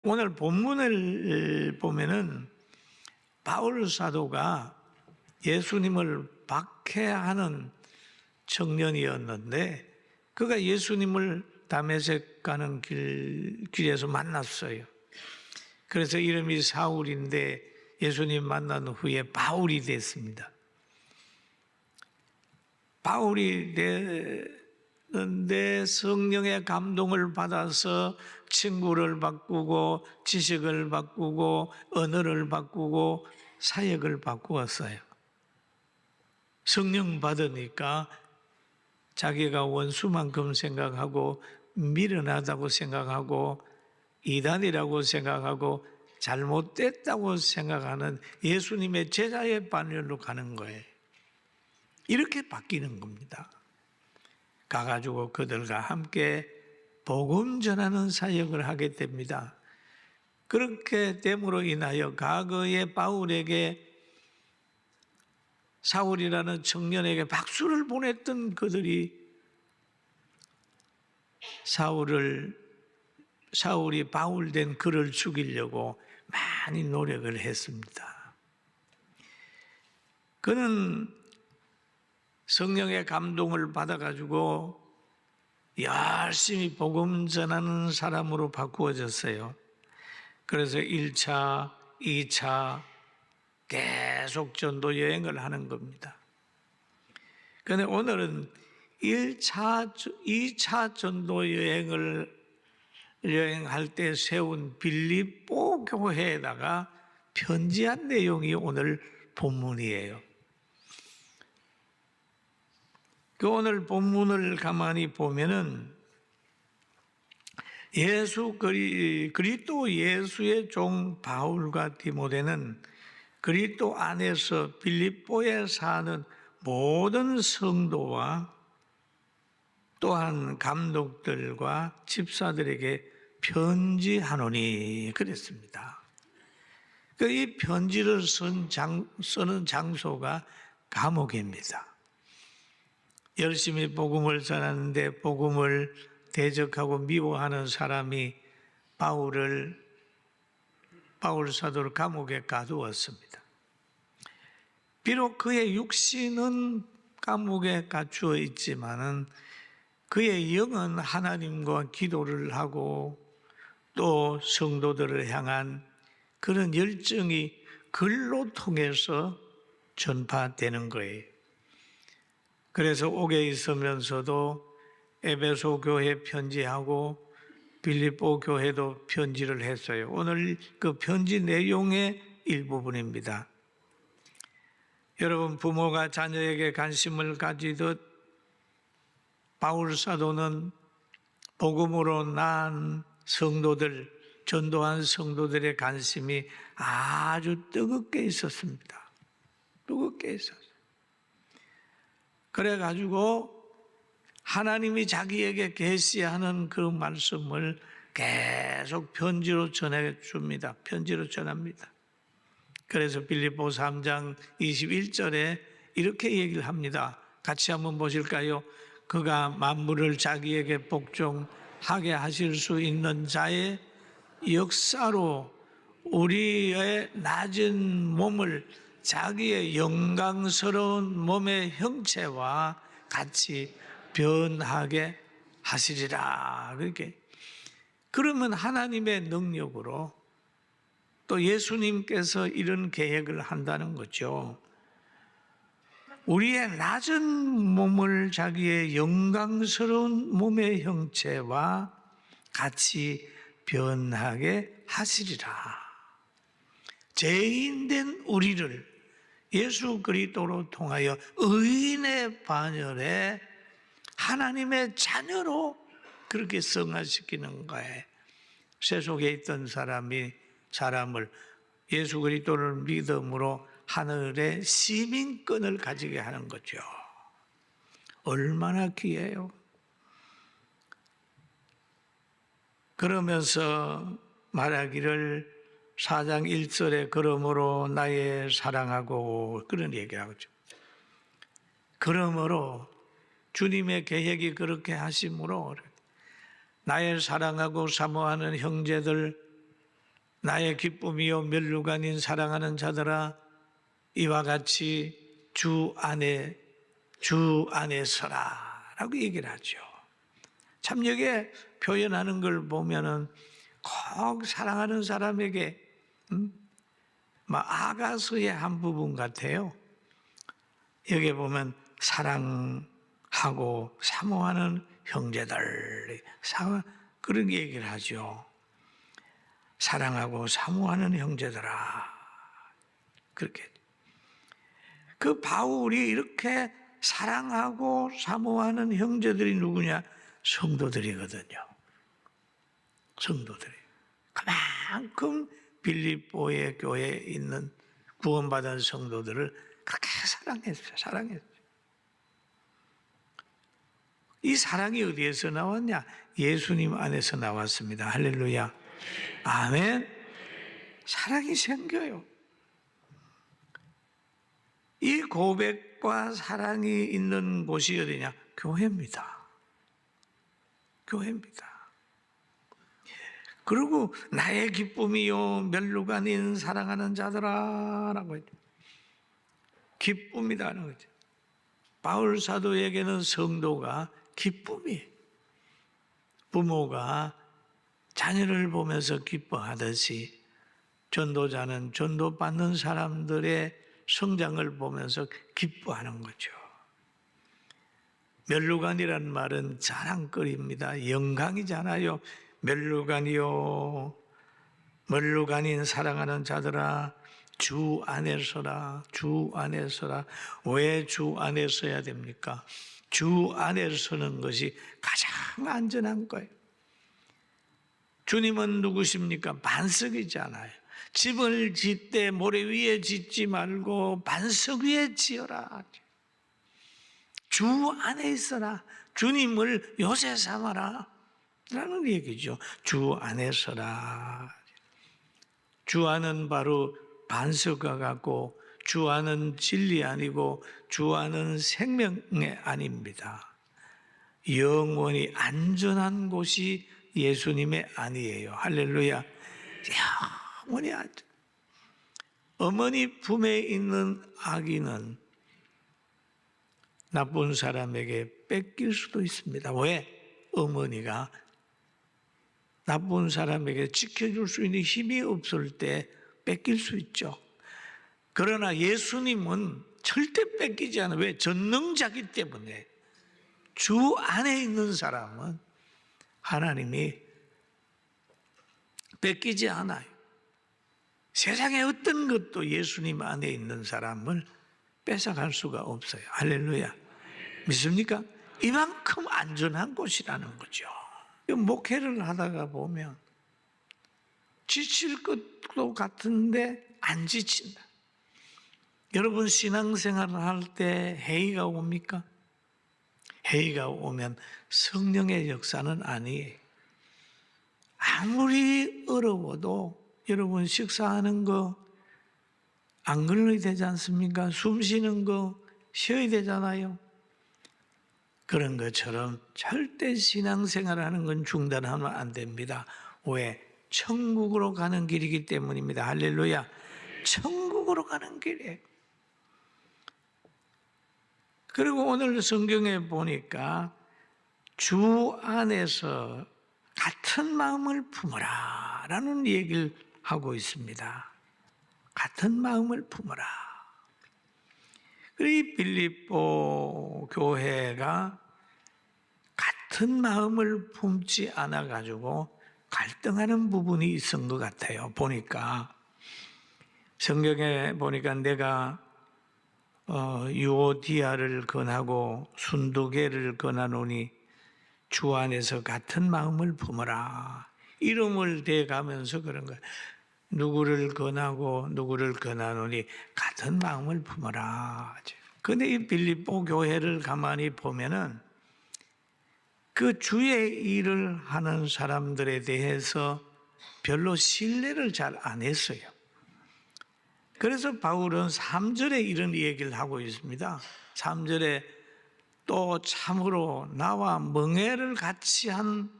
오늘 본문을 보면은 바울 사도가 예수님을 박해하는 청년이었는데 그가 예수님을 다메섹 가는 길에서 만났어요. 그래서 이름이 사울인데 예수님 만난 후에 바울이 됐습니다. 바울이 되는데 성령의 감동을 받아서 친구를 바꾸고 지식을 바꾸고 언어를 바꾸고 사역을 바꾸었어요. 성령 받으니까 자기가 원수만큼 생각하고 미련하다고 생각하고 이단이라고 생각하고 잘못됐다고 생각하는 예수님의 제자의 반열로 가는 거예요. 이렇게 바뀌는 겁니다. 가가지고 그들과 함께 복음 전하는 사역을 하게 됩니다. 그렇게 됨으로 인하여 과거에 바울에게 사울이라는 청년에게 박수를 보냈던 그들이 사울이 바울 된 그를 죽이려고 많이 노력을 했습니다. 그는 성령의 감동을 받아가지고 열심히 복음 전하는 사람으로 바꾸어졌어요. 그래서 1차, 2차 계속 전도 여행을 하는 겁니다. 그런데 오늘은 1차, 2차 전도 여행할 때 세운 빌립보 교회에다가 편지한 내용이 오늘 본문이에요. 그 오늘 본문을 가만히 보면은 그리스도 예수의 종 바울과 디모데는 그리스도 안에서 빌립보에 사는 모든 성도와 또한 감독들과 집사들에게 편지하노니 그랬습니다. 이 편지를 쓰는 장소가 감옥입니다. 열심히 복음을 전하는데 복음을 대적하고 미워하는 사람이 바울 사도를 감옥에 가두었습니다. 비록 그의 육신은 감옥에 갇혀 있지만은 그의 영은 하나님과 기도를 하고 또 성도들을 향한 그런 열정이 글로 통해서 전파되는 거예요. 그래서 옥에 있으면서도 에베소 교회 편지하고 빌립보 교회도 편지를 했어요. 오늘 그 편지 내용의 일부분입니다. 여러분, 부모가 자녀에게 관심을 가지듯 바울 사도는 복음으로 난 성도들, 전도한 성도들의 관심이 아주 뜨겁게 있었습니다. 뜨겁게 있었어요. 그래가지고 하나님이 자기에게 계시하는 그 말씀을 계속 편지로 전해줍니다. 편지로 전합니다. 그래서 빌립보 3장 21절에 이렇게 얘기를 합니다. 같이 한번 보실까요? 그가 만물을 자기에게 복종하게 하실 수 있는 자의 역사로 우리의 낮은 몸을 자기의 영광스러운 몸의 형체와 같이 변하게 하시리라. 그렇게. 그러면 하나님의 능력으로 또 예수님께서 이런 계획을 한다는 거죠. 우리의 낮은 몸을 자기의 영광스러운 몸의 형체와 같이 변하게 하시리라. 죄인된 우리를 예수 그리스도로 통하여 의인의 반열에 하나님의 자녀로 그렇게 성화시키는 거예요. 세속에 있던 사람을 예수 그리스도를 믿음으로 하늘의 시민권을 가지게 하는 거죠. 얼마나 귀해요. 그러면서 말하기를 4장 1절에 그러므로 나의 사랑하고 그런 얘기하죠. 그러므로 주님의 계획이 그렇게 하심으로 나의 사랑하고 사모하는 형제들 나의 기쁨이요 멸류가 아닌 사랑하는 자들아 이와 같이 주 안에 서라 라고 얘기를 하죠. 참 여기에 표현하는 걸 보면은 꼭 사랑하는 사람에게 아가서의 한 부분 같아요. 여기에 보면 사랑하고 사모하는 형제들 그런 얘기를 하죠. 사랑하고 사모하는 형제들아. 그렇게 그 바울이 이렇게 사랑하고 사모하는 형제들이 누구냐? 성도들이거든요. 성도들이. 그만큼 빌립보의 교회에 있는 구원받은 성도들을 그렇게 사랑했어요. 이 사랑이 어디에서 나왔냐? 예수님 안에서 나왔습니다. 할렐루야. 아멘. 사랑이 생겨요. 이 고백과 사랑이 있는 곳이 어디냐? 교회입니다. 교회입니다. 그리고 나의 기쁨이요 멸류가 아닌 사랑하는 자들아 라고 했죠. 기쁨이라는 거죠. 바울 사도에게는 성도가 기쁨이, 부모가 자녀를 보면서 기뻐하듯이 전도자는 전도받는 사람들의 성장을 보면서 기뻐하는 거죠. 멸류관이라는 말은 자랑거리입니다. 영광이잖아요. 멸류관이요 멸류관인 사랑하는 자들아 주 안에 서라. 주 안에 서라. 왜 주 안에 서야 됩니까? 주 안에 서는 것이 가장 안전한 거예요. 주님은 누구십니까? 반석이잖아요. 집을 짓되 모래 위에 짓지 말고 반석 위에 지어라. 주 안에 있어라. 주님을 요새 삼아라 라는 얘기죠. 주 안에 서라. 주 안은 바로 반석과 같고 주 안은 진리 아니고 주 안은 생명의 안입니다. 영원히 안전한 곳이 예수님의 안이에요. 할렐루야. 영원히 안전. 어머니 품에 있는 아기는 나쁜 사람에게 뺏길 수도 있습니다. 왜? 어머니가 나쁜 사람에게 지켜줄 수 있는 힘이 없을 때 뺏길 수 있죠. 그러나 예수님은 절대 뺏기지 않아요. 왜? 전능자기 때문에. 주 안에 있는 사람은 하나님이 뺏기지 않아요. 세상의 어떤 것도 예수님 안에 있는 사람을 뺏어갈 수가 없어요. 할렐루야. 믿습니까? 이만큼 안전한 곳이라는 거죠. 목회를 하다가 보면 지칠 것도 같은데 안 지친다. 여러분 신앙생활을 할 때 회의가 옵니까? 회의가 오면 성령의 역사는 아니에요. 아무리 어려워도 여러분 식사하는 거 안 걸러야 되지 않습니까? 숨 쉬는 거 쉬어야 되잖아요. 그런 것처럼 절대 신앙생활을 하는 건 중단하면 안 됩니다. 왜? 천국으로 가는 길이기 때문입니다. 할렐루야. 천국으로 가는 길이에요. 그리고 오늘 성경에 보니까 주 안에서 같은 마음을 품어라 라는 얘기를 하고 있습니다. 같은 마음을 품어라. 이 빌립보 교회가 같은 마음을 품지 않아 가지고 갈등하는 부분이 있은 것 같아요. 보니까 성경에 보니까 내가 유오디아를 권하고 순두개를 권하노니 주 안에서 같은 마음을 품어라. 이름을 대가면서 그런 거예요. 누구를 권하고 누구를 권하노니 같은 마음을 품어라. 그런데 이 빌립보 교회를 가만히 보면은 그 주의 일을 하는 사람들에 대해서 별로 신뢰를 잘 안 했어요. 그래서 바울은 3절에 이런 얘기를 하고 있습니다. 3절에 또 참으로 나와 멍에를 같이 한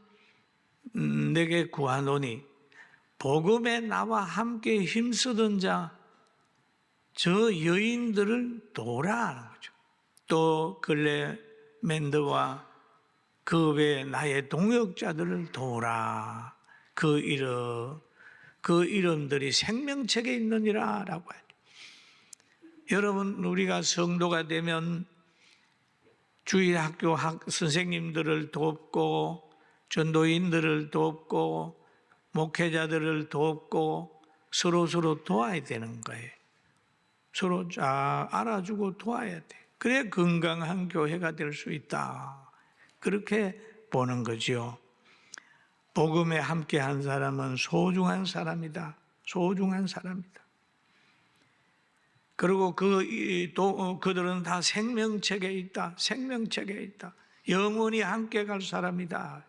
내게 구하노니 복음에 나와 함께 힘쓰던 자, 저 여인들을 도우라. 또 글레멘드와 그 외 나의 동역자들을 도우라. 그 이름들이 생명책에 있느니라 라고 해요. 여러분, 우리가 성도가 되면 주일학교 선생님들을 돕고 전도인들을 돕고 목회자들을 돕고 서로 도와야 되는 거예요. 서로 잘 알아주고 도와야 돼. 그래 건강한 교회가 될 수 있다. 그렇게 보는 거죠. 복음에 함께한 사람은 소중한 사람이다. 소중한 사람이다. 그리고 그들은 다 생명책에 있다. 생명책에 있다. 영원히 함께 갈 사람이다.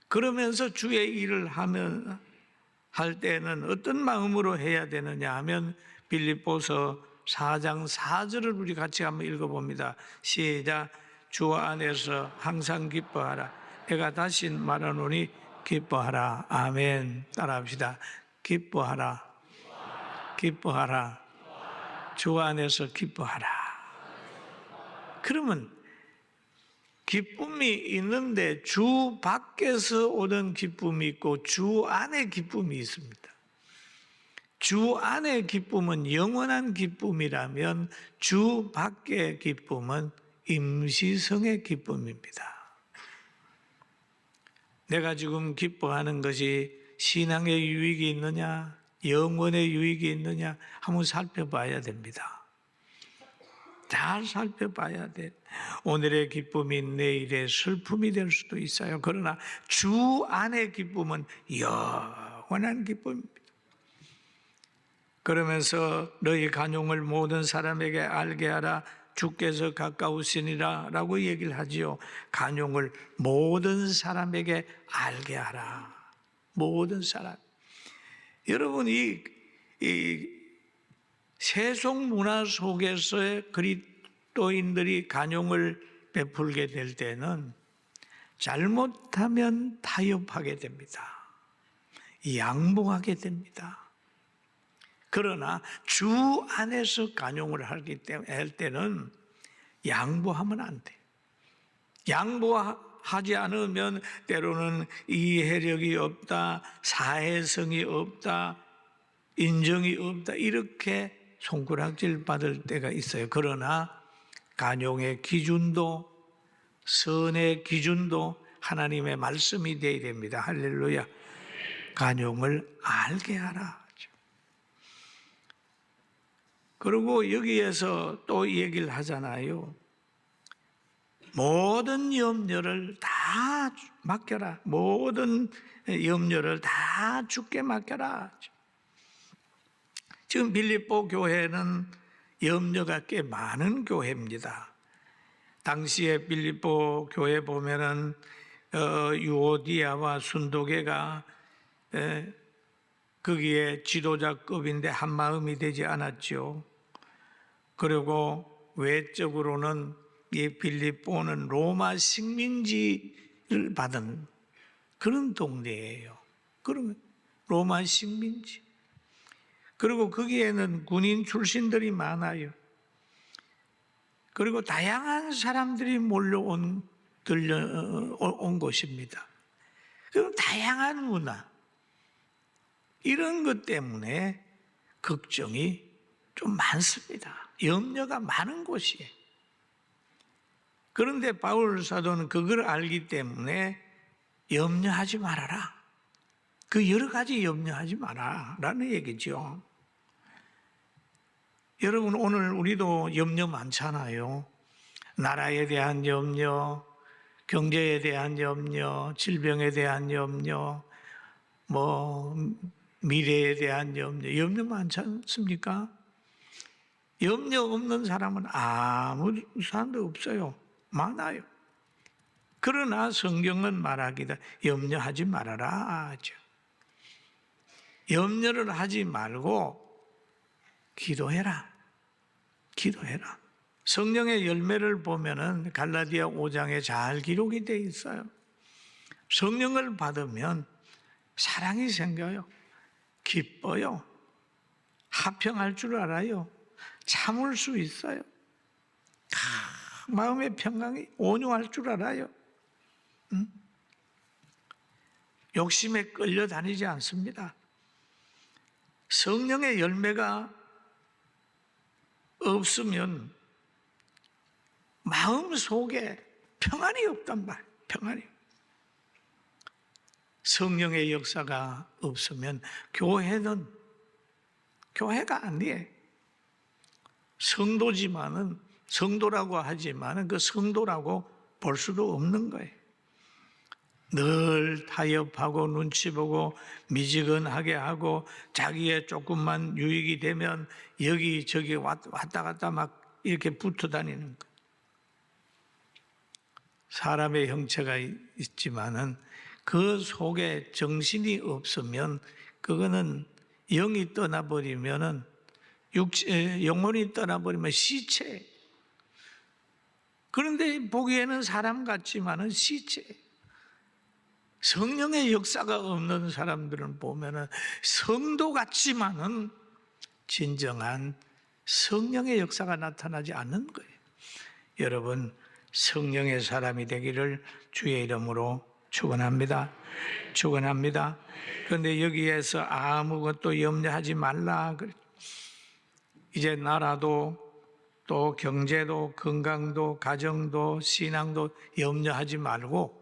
그러면서 주의 일을 할 때는 어떤 마음으로 해야 되느냐 하면 빌립보서 4장 4절을 우리 같이 한번 읽어봅니다. 시작. 주 안에서 항상 기뻐하라. 내가 다시 말하노니 기뻐하라. 아멘. 따라합시다. 기뻐하라. 기뻐하라. 주 안에서 기뻐하라. 그러면 기쁨이 있는데 주 밖에서 오는 기쁨이 있고 주 안에 기쁨이 있습니다. 주 안의 기쁨은 영원한 기쁨이라면 주 밖의 기쁨은 임시성의 기쁨입니다. 내가 지금 기뻐하는 것이 신앙의 유익이 있느냐, 영원의 유익이 있느냐 한번 살펴봐야 됩니다. 잘 살펴봐야 돼. 오늘의 기쁨이 내일의 슬픔이 될 수도 있어요. 그러나 주 안의 기쁨은 영원한 기쁨입니다. 그러면서 너희 간용을 모든 사람에게 알게 하라. 주께서 가까우시니라 라고 얘기를 하지요. 간용을 모든 사람에게 알게 하라. 모든 사람. 여러분, 이 세속 문화 속에서의 그리스도인들이 간용을 베풀게 될 때는 잘못하면 타협하게 됩니다. 양보하게 됩니다. 그러나 주 안에서 간용을 할 때는 양보하면 안 돼. 양보하지 않으면 때로는 이해력이 없다, 사회성이 없다, 인정이 없다 이렇게 손가락질 받을 때가 있어요. 그러나 간용의 기준도 선의 기준도 하나님의 말씀이 되어야 됩니다. 할렐루야. 간용을 알게 하라. 그리고 여기에서 또 얘기를 하잖아요. 모든 염려를 다 맡겨라. 모든 염려를 다 주께 맡겨라. 지금 빌립보 교회는 염려가 꽤 많은 교회입니다. 당시에 빌립보 교회 보면은 유오디아와 순도계가 거기에 지도자급인데 한마음이 되지 않았죠. 그리고 외적으로는 이 빌립보는 로마 식민지를 받은 그런 동네예요. 그러면 로마 식민지. 그리고 거기에는 군인 출신들이 많아요. 그리고 다양한 사람들이 몰려온 곳입니다. 그럼 다양한 문화 이런 것 때문에 걱정이 좀 많습니다. 염려가 많은 곳이에요. 그런데 바울 사도는 그걸 알기 때문에 염려하지 말아라. 그 여러 가지 염려하지 마라라는 얘기죠. 여러분, 오늘 우리도 염려 많잖아요. 나라에 대한 염려, 경제에 대한 염려, 질병에 대한 염려, 미래에 대한 염려 많지 않습니까? 염려 없는 사람은 아무 사람도 없어요. 많아요. 그러나 성경은 말하기다 염려하지 말아라 하죠. 염려를 하지 말고 기도해라. 기도해라. 성령의 열매를 보면은 갈라디아 5장에 잘 기록이 되어 있어요. 성령을 받으면 사랑이 생겨요. 기뻐요. 화평할 줄 알아요. 참을 수 있어요. 마음의 평강이 온유할 줄 알아요. 욕심에 끌려다니지 않습니다. 성령의 열매가 없으면 마음 속에 평안이 없단 말이에요. 평안이. 성령의 역사가 없으면 교회가 아니에요. 성도지만은, 성도라고 하지만은 그 성도라고 볼 수도 없는 거예요. 늘 타협하고 눈치 보고 미지근하게 하고 자기의 조금만 유익이 되면 여기저기 왔다 갔다 막 이렇게 붙어 다니는 거예요. 사람의 형체가 있지만은 그 속에 정신이 없으면 그거는 영이 떠나버리면은 영혼이 떠나버리면 시체. 그런데 보기에는 사람 같지만은 시체. 성령의 역사가 없는 사람들은 보면은 성도 같지만은 진정한 성령의 역사가 나타나지 않는 거예요. 여러분, 성령의 사람이 되기를 주의 이름으로 축원합니다. 축원합니다. 그런데 여기에서 아무것도 염려하지 말라. 이제 나라도 또 경제도 건강도 가정도 신앙도 염려하지 말고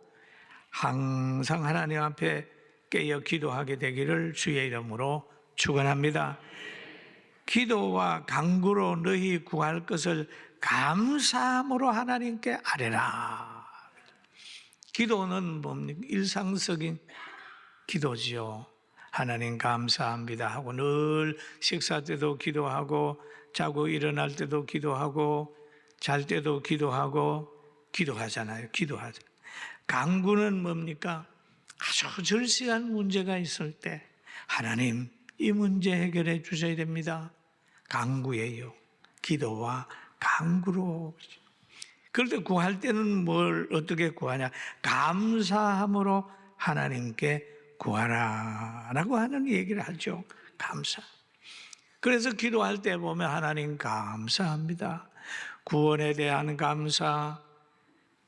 항상 하나님 앞에 깨어 기도하게 되기를 주의 이름으로 축원합니다. 기도와 간구로 너희 구할 것을 감사함으로 하나님께 아뢰라. 기도는 뭡니까? 일상적인 기도지요. 하나님 감사합니다 하고 늘 식사 때도 기도하고 자고 일어날 때도 기도하고 잘 때도 기도하고 기도하잖아요. 기도하죠. 간구는 뭡니까? 아주 절실한 문제가 있을 때 하나님 이 문제 해결해 주셔야 됩니다. 간구예요. 기도와 간구로. 그럴 때 구할 때는 뭘 어떻게 구하냐? 감사함으로 하나님께 구하라라고 하는 얘기를 하죠. 감사. 그래서 기도할 때 보면 하나님 감사합니다. 구원에 대한 감사,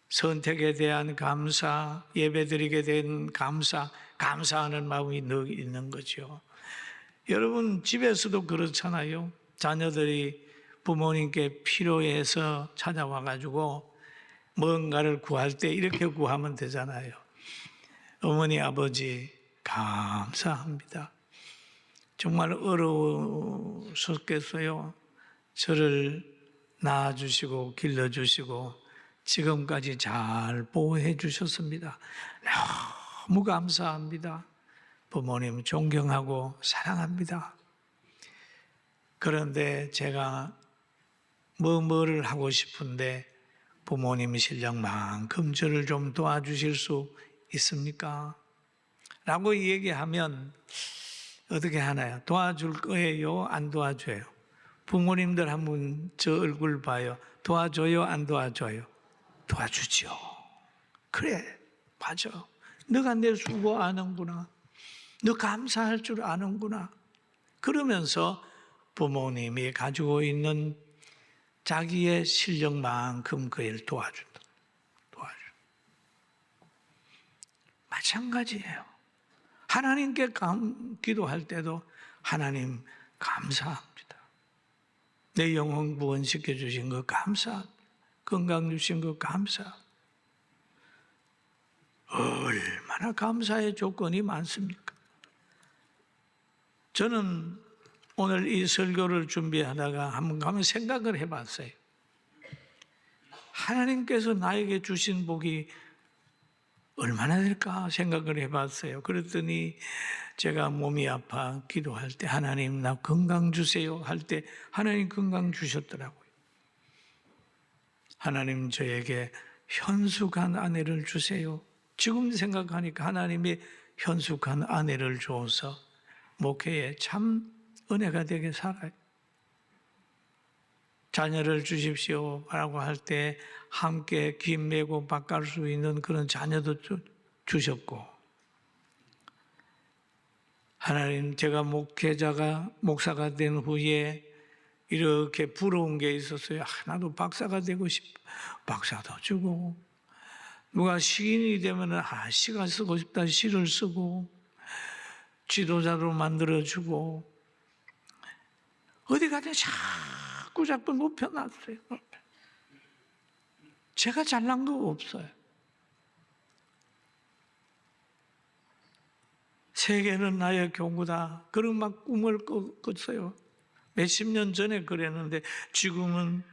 선택에 대한 감사, 예배드리게 된 감사, 감사하는 마음이 늘 있는 거죠. 여러분 집에서도 그렇잖아요. 자녀들이 부모님께 필요해서 찾아와가지고 뭔가를 구할 때 이렇게 구하면 되잖아요. 어머니, 아버지 감사합니다. 정말 어려우셨겠어요. 저를 낳아주시고 길러주시고 지금까지 잘 보호해 주셨습니다. 너무 감사합니다. 부모님 존경하고 사랑합니다. 그런데 제가 뭐를 하고 싶은데 부모님 실력만큼 저를 좀 도와주실 수 있습니까? 라고 얘기하면 어떻게 하나요? 도와줄 거예요? 안 도와줘요? 부모님들 한번 저 얼굴 봐요. 도와줘요? 안 도와줘요? 도와주죠. 그래, 맞아. 너가 내 수고 아는구나. 너 감사할 줄 아는구나. 그러면서 부모님이 가지고 있는 자기의 실력만큼 그 일을 도와준다. 마찬가지예요. 하나님께 기도할 때도 하나님 감사합니다. 내 영혼 구원시켜 주신 거 감사합니다. 건강 주신 거 감사합니다. 얼마나 감사의 조건이 많습니까? 저는 오늘 이 설교를 준비하다가 한번 생각을 해봤어요. 하나님께서 나에게 주신 복이 얼마나 될까 생각을 해봤어요. 그랬더니 제가 몸이 아파 기도할 때 하나님 나 건강 주세요 할 때 하나님 건강 주셨더라고요. 하나님 저에게 현숙한 아내를 주세요. 지금 생각하니까 하나님이 현숙한 아내를 주어서 목회에 참 은혜가 되게 살아요. 자녀를 주십시오 라고 할 때 함께 김 메고 밥 갈 수 있는 그런 자녀도 주셨고, 하나님, 제가 목사가 된 후에 이렇게 부러운 게 있었어요. 나도 박사가 되고 싶어. 박사도 주고, 누가 시인이 되면은 시가 쓰고 싶다 시를 쓰고, 지도자로 만들어주고, 어디 가든 자꾸 높여놨어요. 제가 잘난 거 없어요. 세계는 나의 교구다. 그런 막 꿈을 꿨어요. 몇십 년 전에 그랬는데 지금은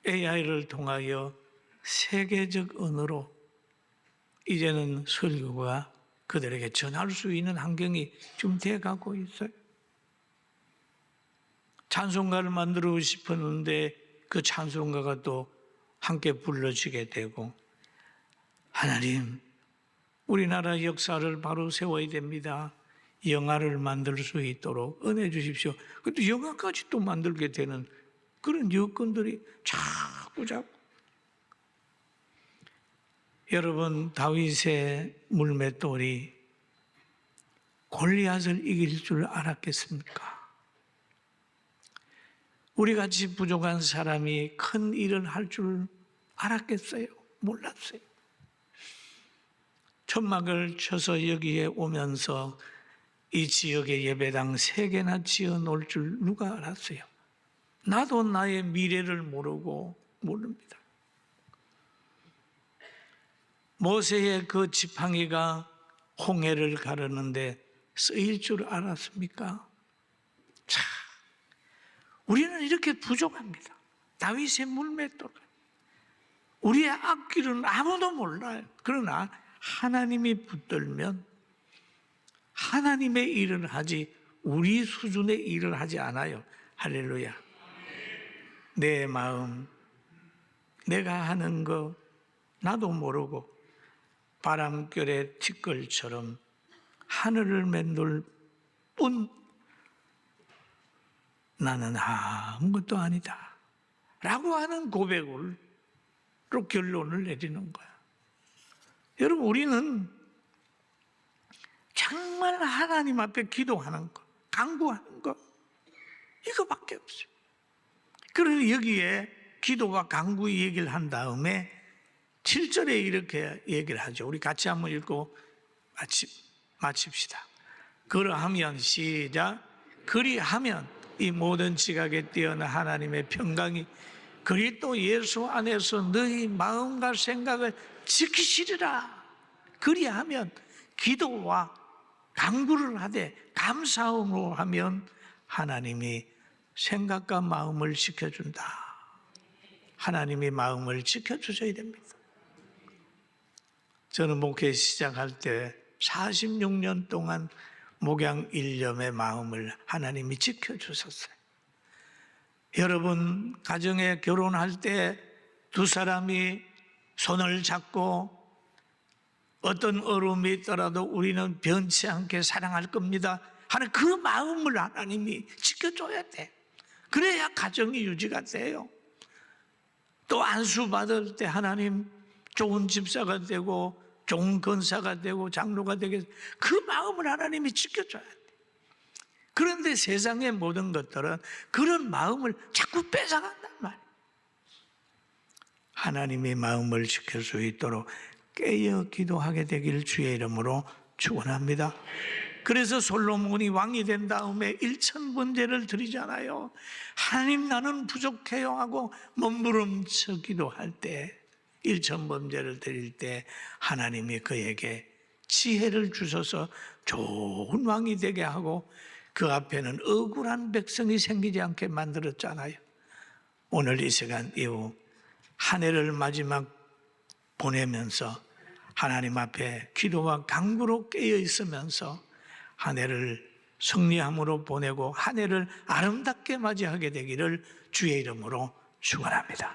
AI를 통하여 세계적 언어로 이제는 설교가 그들에게 전할 수 있는 환경이 좀 돼가고 있어요. 찬송가를 만들고 싶었는데 그 찬송가가 또 함께 불러지게 되고, 하나님, 우리나라 역사를 바로 세워야 됩니다. 영화를 만들 수 있도록 은혜 주십시오. 그것도 영화까지 또 만들게 되는 그런 여건들이 자꾸 여러분, 다윗의 물맷돌이 골리앗을 이길 줄 알았겠습니까? 우리같이 부족한 사람이 큰 일을 할 줄 알았겠어요? 몰랐어요. 천막을 쳐서 여기에 오면서 이 지역에 예배당 3개나 지어 놓을 줄 누가 알았어요? 나도 나의 미래를 모릅니다. 모세의 그 지팡이가 홍해를 가르는데 쓰일 줄 알았습니까? 자, 우리는 이렇게 부족합니다. 다윗의 물맷돌. 우리의 앞길은 아무도 몰라요. 그러나 하나님이 붙들면 하나님의 일을 하지 우리 수준의 일을 하지 않아요. 할렐루야. 내 마음, 내가 하는 거 나도 모르고 바람결의 티끌처럼 하늘을 맴돌 뿐 나는 아무것도 아니다 라고 하는 고백으로 결론을 내리는 거야. 여러분, 우리는 정말 하나님 앞에 기도하는 것, 간구하는 것, 이거밖에 없어요. 그러니 여기에 기도와 간구 얘기를 한 다음에 7절에 이렇게 얘기를 하죠. 우리 같이 한번 읽고 마칩시다. 그러하면, 시작. 그리하면 이 모든 지각에 뛰어난 하나님의 평강이 그리스도 예수 안에서 너희 마음과 생각을 지키시리라. 그리하면, 기도와 간구를 하되 감사함으로 하면 하나님이 생각과 마음을 지켜준다. 하나님이 마음을 지켜주셔야 됩니다. 저는 목회 시작할 때 46년 동안 목양 일념의 마음을 하나님이 지켜주셨어요. 여러분, 가정에 결혼할 때 두 사람이 손을 잡고 어떤 어려움이 있더라도 우리는 변치 않게 사랑할 겁니다 하는 그 마음을 하나님이 지켜줘야 돼. 그래야 가정이 유지가 돼요. 또 안수 받을 때 하나님 좋은 집사가 되고 좋은 권사가 되고 장로가 되게 그 마음을 하나님이 지켜줘야 돼. 그런데 세상의 모든 것들은 그런 마음을 자꾸 뺏어간단 말이에요. 하나님의 마음을 지킬 수 있도록 깨어 기도하게 되길 주의 이름으로 축원합니다. 그래서 솔로몬이 왕이 된 다음에 1000번제를 드리잖아요. 하나님, 나는 부족해요 하고 몸부림쳐 기도할 때, 1000번제를 드릴 때 하나님이 그에게 지혜를 주셔서 좋은 왕이 되게 하고 그 앞에는 억울한 백성이 생기지 않게 만들었잖아요. 오늘 이 시간 이후 한 해를 마지막 보내면서 하나님 앞에 기도와 간구로 깨어 있으면서 한 해를 승리함으로 보내고 한 해를 아름답게 맞이하게 되기를 주의 이름으로 축원합니다.